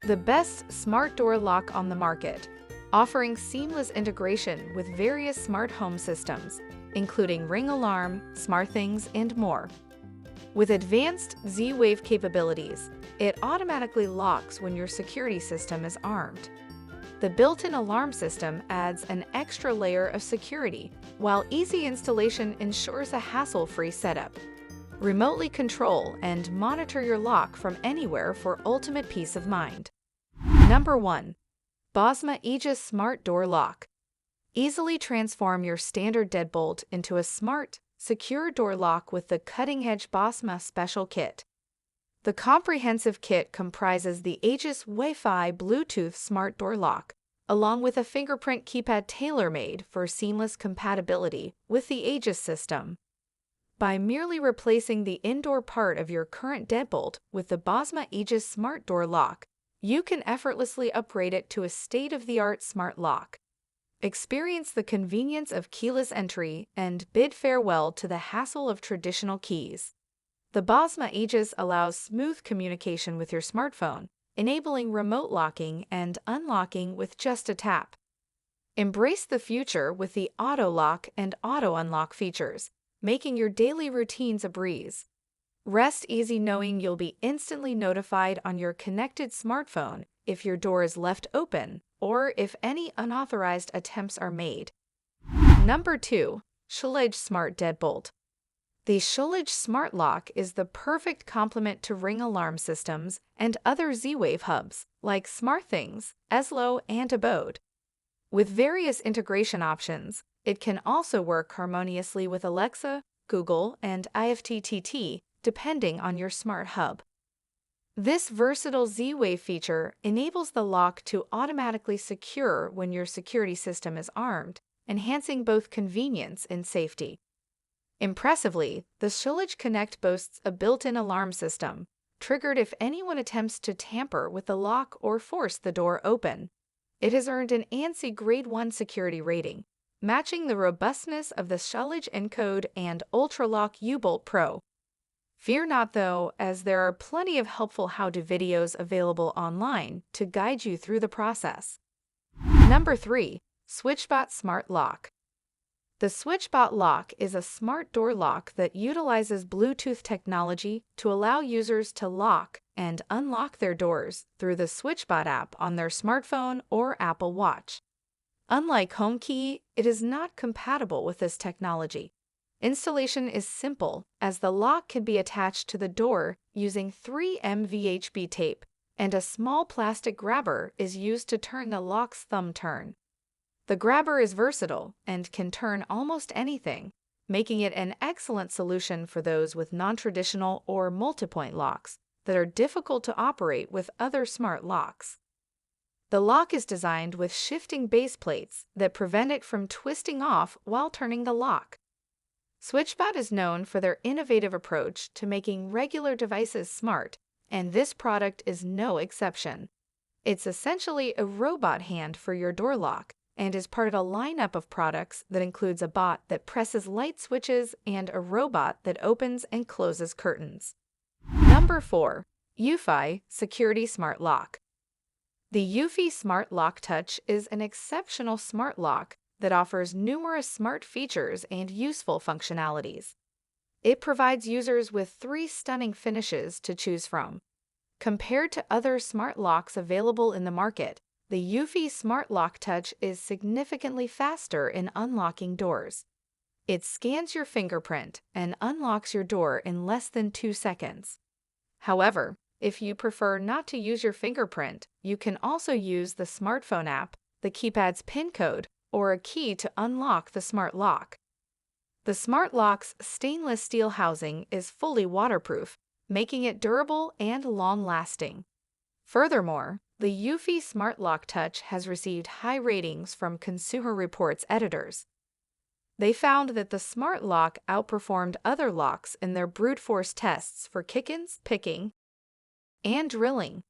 the best smart door lock on the market, offering seamless integration with various smart home systems, including Ring Alarm, SmartThings, and more. With advanced Z-Wave capabilities, it automatically locks when your security system is armed. The built-in alarm system adds an extra layer of security, while easy installation ensures a hassle-free setup. Remotely control and monitor your lock from anywhere for ultimate peace of mind. Number 1. Bosma Aegis Smart Door Lock. Easily transform your standard deadbolt into a smart, secure door lock with the cutting-edge Bosma Special Kit. The comprehensive kit comprises the Aegis Wi-Fi Bluetooth Smart Door Lock, along with a fingerprint keypad tailor-made for seamless compatibility with the Aegis system. By merely replacing the indoor part of your current deadbolt with the Bosma Aegis Smart Door Lock, you can effortlessly upgrade it to a state-of-the-art smart lock. Experience the convenience of keyless entry and bid farewell to the hassle of traditional keys. The Bosma Aegis allows smooth communication with your smartphone, enabling remote locking and unlocking with just a tap. Embrace the future with the Auto Lock and Auto Unlock features, making your daily routines a breeze. Rest easy knowing you'll be instantly notified on your connected smartphone if your door is left open or if any unauthorized attempts are made. Number 2. Schlage Smart Deadbolt. The Schlage Smart Lock is the perfect complement to Ring Alarm systems and other Z-Wave hubs like SmartThings, Eslo, and Abode. With various integration options, it can also work harmoniously with Alexa, Google, and IFTTT, depending on your smart hub. This versatile Z-Wave feature enables the lock to automatically secure when your security system is armed, enhancing both convenience and safety. Impressively, the Schlage Connect boasts a built-in alarm system, triggered if anyone attempts to tamper with the lock or force the door open. It has earned an ANSI Grade 1 security rating, matching the robustness of the Schlage Encode and UltraLock U-Bolt Pro. Fear not though, as there are plenty of helpful how-to videos available online to guide you through the process. Number 3. SwitchBot Smart Lock. The SwitchBot Lock is a smart door lock that utilizes Bluetooth technology to allow users to lock and unlock their doors through the SwitchBot app on their smartphone or Apple Watch. Unlike HomeKey, it is not compatible with this technology. Installation is simple, as the lock can be attached to the door using 3M VHB tape, and a small plastic grabber is used to turn the lock's thumb turn. The grabber is versatile and can turn almost anything, making it an excellent solution for those with non-traditional or multi-point locks that are difficult to operate with other smart locks. The lock is designed with shifting base plates that prevent it from twisting off while turning the lock. SwitchBot is known for their innovative approach to making regular devices smart, and this product is no exception. It's essentially a robot hand for your door lock, and is part of a lineup of products that includes a bot that presses light switches and a robot that opens and closes curtains. Number 4. Eufy Security Smart Lock. The Eufy Smart Lock Touch is an exceptional smart lock that offers numerous smart features and useful functionalities. It provides users with 3 stunning finishes to choose from. Compared to other smart locks available in the market, the Eufy Smart Lock Touch is significantly faster in unlocking doors. It scans your fingerprint and unlocks your door in less than 2 seconds. However, if you prefer not to use your fingerprint, you can also use the smartphone app, the keypad's PIN code, or a key to unlock the smart lock. The smart lock's stainless steel housing is fully waterproof, making it durable and long-lasting. Furthermore, the Eufy Smart Lock Touch has received high ratings from Consumer Reports editors. They found that the smart lock outperformed other locks in their brute force tests for kick-ins, picking, and drilling.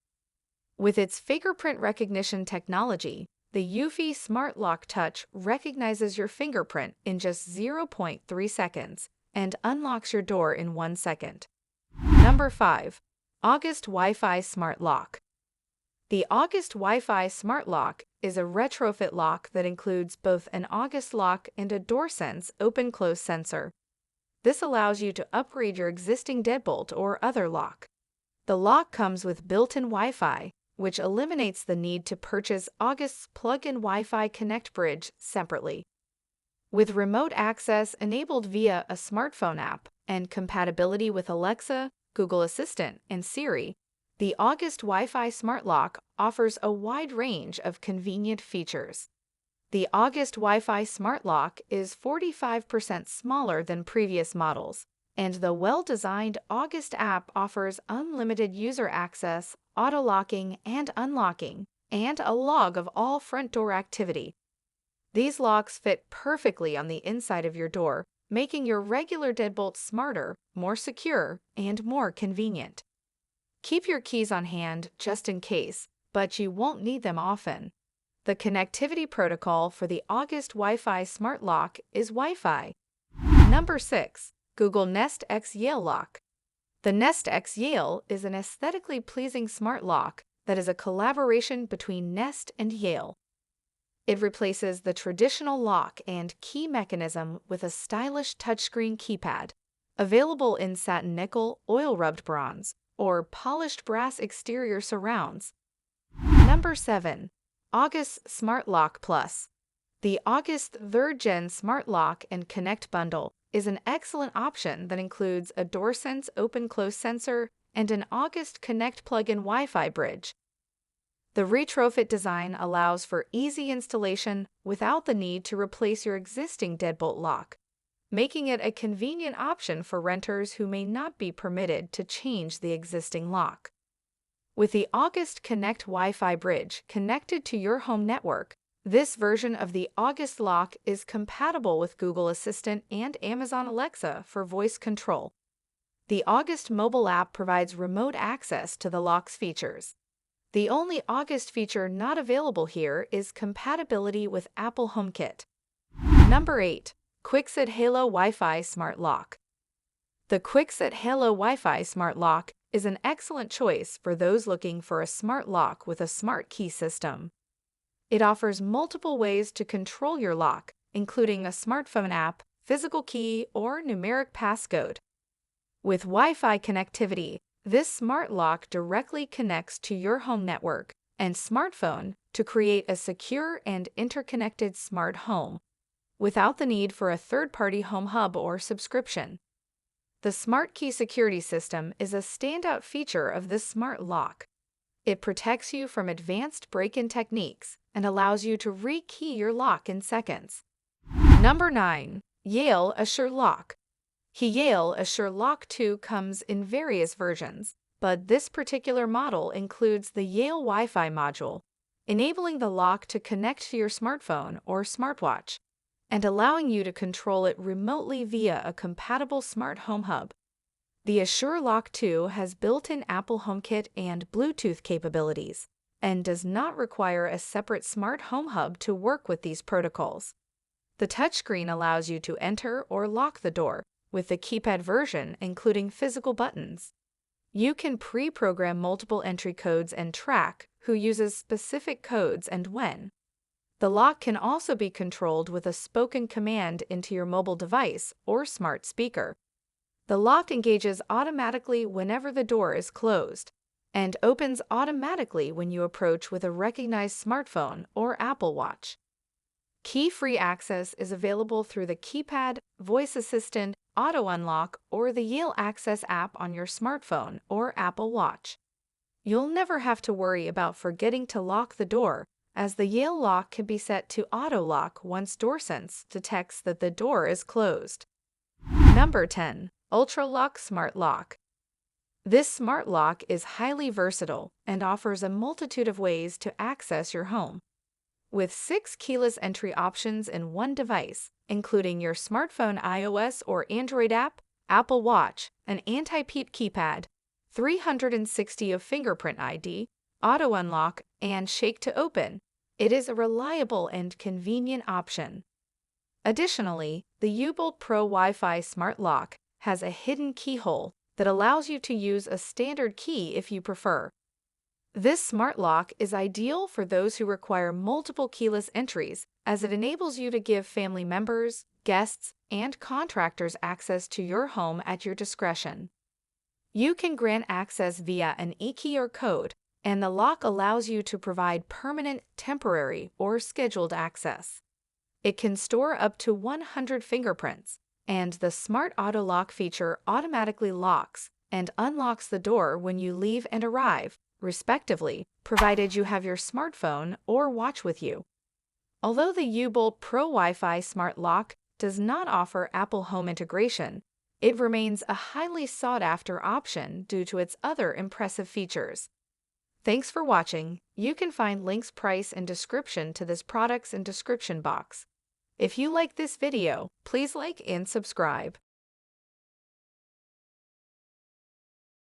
With its fingerprint recognition technology, the Eufy Smart Lock Touch recognizes your fingerprint in just 0.3 seconds and unlocks your door in 1 second. Number 5. August Wi-Fi Smart Lock. The August Wi-Fi Smart Lock is a retrofit lock that includes both an August lock and a DoorSense open-close sensor. This allows you to upgrade your existing deadbolt or other lock. The lock comes with built-in Wi-Fi, which eliminates the need to purchase August's plug-in Wi-Fi Connect bridge separately. With remote access enabled via a smartphone app and compatibility with Alexa, Google Assistant, and Siri, the August Wi-Fi Smart Lock offers a wide range of convenient features. The August Wi-Fi Smart Lock is 45% smaller than previous models, and the well-designed August app offers unlimited user access, auto-locking and unlocking, and a log of all front door activity. These locks fit perfectly on the inside of your door, making your regular deadbolt smarter, more secure, and more convenient. Keep your keys on hand just in case, but you won't need them often. The connectivity protocol for the August Wi-Fi Smart Lock is Wi-Fi. Number 6. Google Nest X Yale Lock. The Nest X Yale is an aesthetically pleasing smart lock that is a collaboration between Nest and Yale. It replaces the traditional lock and key mechanism with a stylish touchscreen keypad, available in satin nickel, oil-rubbed bronze, or polished brass exterior surrounds. Number 7. August Smart Lock Plus. The August 3rd Gen Smart Lock and Connect bundle is an excellent option that includes a DoorSense open-close sensor and an August Connect plug-in Wi-Fi bridge. The retrofit design allows for easy installation without the need to replace your existing deadbolt lock, making it a convenient option for renters who may not be permitted to change the existing lock. With the August Connect Wi-Fi bridge connected to your home network, this version of the August lock is compatible with Google Assistant and Amazon Alexa for voice control. The August mobile app provides remote access to the lock's features. The only August feature not available here is compatibility with Apple HomeKit. Number 8. Kwikset Halo Wi-Fi Smart Lock. The Kwikset Halo Wi-Fi Smart Lock is an excellent choice for those looking for a smart lock with a smart key system. It offers multiple ways to control your lock, including a smartphone app, physical key, or numeric passcode. With Wi-Fi connectivity, this smart lock directly connects to your home network and smartphone to create a secure and interconnected smart home, without the need for a third-party home hub or subscription. The Smart Key security system is a standout feature of this smart lock. It protects you from advanced break-in techniques and allows you to re-key your lock in seconds. Number 9. Yale Assure Lock. Yale Assure Lock 2 comes in various versions, but this particular model includes the Yale Wi-Fi module, enabling the lock to connect to your smartphone or smartwatch, and allowing you to control it remotely via a compatible smart home hub. The Assure Lock 2 has built-in Apple HomeKit and Bluetooth capabilities, and does not require a separate smart home hub to work with these protocols. The touchscreen allows you to enter or lock the door, with the keypad version including physical buttons. You can pre-program multiple entry codes and track who uses specific codes and when. The lock can also be controlled with a spoken command into your mobile device or smart speaker. The lock engages automatically whenever the door is closed, and opens automatically when you approach with a recognized smartphone or Apple Watch. Key-free access is available through the keypad, voice assistant, auto unlock, or the Yale Access app on your smartphone or Apple Watch. You'll never have to worry about forgetting to lock the door, as the Yale lock can be set to auto lock once DoorSense detects that the door is closed. Number 10. Ultra Lock Smart Lock. This smart lock is highly versatile and offers a multitude of ways to access your home. With 6 keyless entry options in one device, including your smartphone iOS or Android app, Apple Watch, an anti-peep keypad, 360 of fingerprint ID, auto unlock, and shake to open, it is a reliable and convenient option. Additionally, the U-Bolt Pro Wi-Fi Smart Lock has a hidden keyhole that allows you to use a standard key if you prefer. This smart lock is ideal for those who require multiple keyless entries, as it enables you to give family members, guests, and contractors access to your home at your discretion. You can grant access via an e-key or code, and the lock allows you to provide permanent, temporary, or scheduled access. It can store up to 100 fingerprints, and the Smart Auto Lock feature automatically locks and unlocks the door when you leave and arrive, respectively, provided you have your smartphone or watch with you. Although the U-Bolt Pro Wi-Fi Smart Lock does not offer Apple Home integration, it remains a highly sought-after option due to its other impressive features. Thanks for watching. You can find links, price, and description to this products in description box. If you like this video, please like and subscribe.